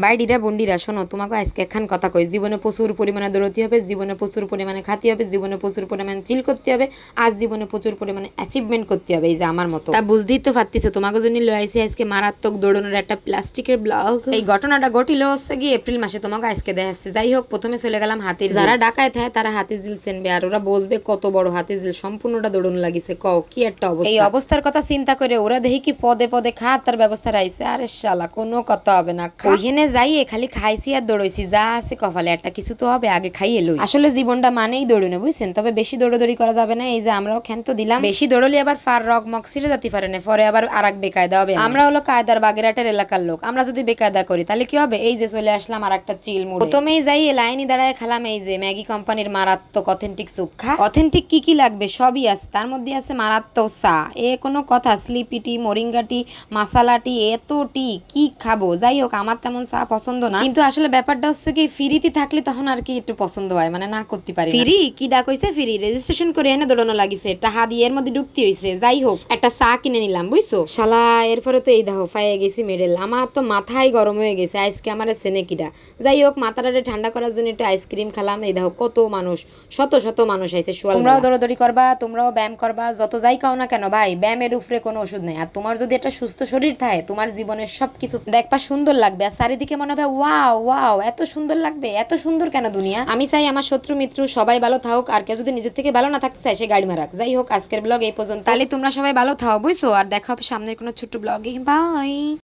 বাইডিরা বন্ডিরা শোনো, তোমাকে আজকে একখান কথা কই। জীবনে প্রচুর পরিমাণে দৌড়তে হবে, জীবনে প্রচুর পরিমাণে খাতে হবে, জীবনে প্রচুর পরিমাণে চিল করতে হবে, আজ জীবনে প্রচুর পরিমাণে অ্যাচিভমেন্ট করতে হবে, এই যে আমার মতো। তা বুঝতেই তো পারতেছো, তোমাকে জন্য লয়ে আইছি আজকে মারাত্মক দৌড়ানোর একটা প্লাস্টিকের ব্লগ। এই ঘটনাটা ঘটিল হচ্ছে গিয়ে এপ্রিল মাসে, তোমাকে আজকে দেখাচ্ছে। যাই হোক, প্রথমে চলে গেলাম হাতির, যারা ডাকায় থাকে তারা হাতির ঝিল চেনবে, আর ওরা বসবে কত বড় হাতির ঝিল, সম্পূর্ণটা দৌড়ানো লাগিছে। কও কি একটা অবস্থা। এই অবস্থার কথা চিন্তা করে ওরা দেখি কি পদে পদে তার ব্যবস্থা রাইছে। আরে শালা, কোনো কথা হবে না, ওইখানে যাইয়ে খালি খাইছি আর দৌড়াইছি, যা আছে কপালে একটা কিছু তো হবে, আগে খাইয়ে লই। আসলে জীবনটা মানেই দৌড়ানো, বুঝছেন? তবে বেশি দৌড়াদৌড়ি করা যাবে না, এই যে আমরাও ক্ষান্ত দিলাম, বেশি দৌড়লি আবার ফার রগ মগ ছিঁড়ে যেতে পারে না, পরে আবার আর এক বেকায়দা হবে। আমরা হলো কায়দার বাগেরহাটের এলাকার লোক, আমরা যদি বেকায়দা করি তাহলে কি হবে? এই যে চলে আসলাম আর একটা চিল মুড়ে। প্রথমেই যাইয়ে লাইনই দাঁড়ায় খেলাম এই যে ম্যাগি কোম্পানির মারাত্মক অথেন্টিক স্যুপ। অথেন্টিক কি কি লাগবে সবই আছে, তার মধ্যে আছে মারাত্মক চা, এ কোনো কথা, স্লিপি টি, মোরিঙ্গা টি, মাসালা টি, এত টি কি খাবো। যাই হোক, আমার তেমন চা পছন্দ না, কিন্তু আসলে ব্যাপারটা হচ্ছে কি ফ্রিতে থাকলে তখন আর কি একটু পছন্দ হয়, মানে না করতে পারি। ফ্রি কি ডাক হইছে, ফ্রি রেজিস্ট্রেশন করে এনে দৌড়ানো লাগিছে, টাহা দিয়ে এর মধ্যে ঢুকতে হইছে। যাই হোক, একটা চা কিনে নিলাম, বুঝছো শালা। এরপরে তো এই দেখো পাইয়ে গেছি মেডেল, আমার তো মাথায় গরম হয়ে গেছে আজকে, আমার সেনে কিডা। যাই হোক, মাথাটারে ঠান্ডা করার জন্য একটু আইসক্রিম খেলাম। এই দেখো কত মানুষ, শত শত মানুষ আইছে। তোমরাও দৌড়াদৌড়ি করবা, তোমরাও ব্যায়াম করবা, যত যাই কাও না কেন ভাই, ব্যায়ামের উপরে কোনো ওষুধ নেই। আর তোমার যদি একটা সুস্থ শরীর থাকে, তোমার জীবনের সবকিছু দেখবা সুন্দর লাগবে, আর চারিদিকে মনে হবে ওয়াও ওয়াও, এত সুন্দর লাগবে। এত সুন্দর কেন দুনিয়া? আমি চাই আমার শত্রু মিত্র সবাই ভালো থাকুক, আর কেউ যদি নিজের থেকে ভালো না থাকতে চায় সে গাড়ি মারাক। যাই হোক, আজকের ব্লগ এই পর্যন্ত, তাহলে তোমরা সবাই ভালো থাও, বুঝছো? আর দেখা হবে সামনের কোনো ছোট্ট ব্লগে। বাই।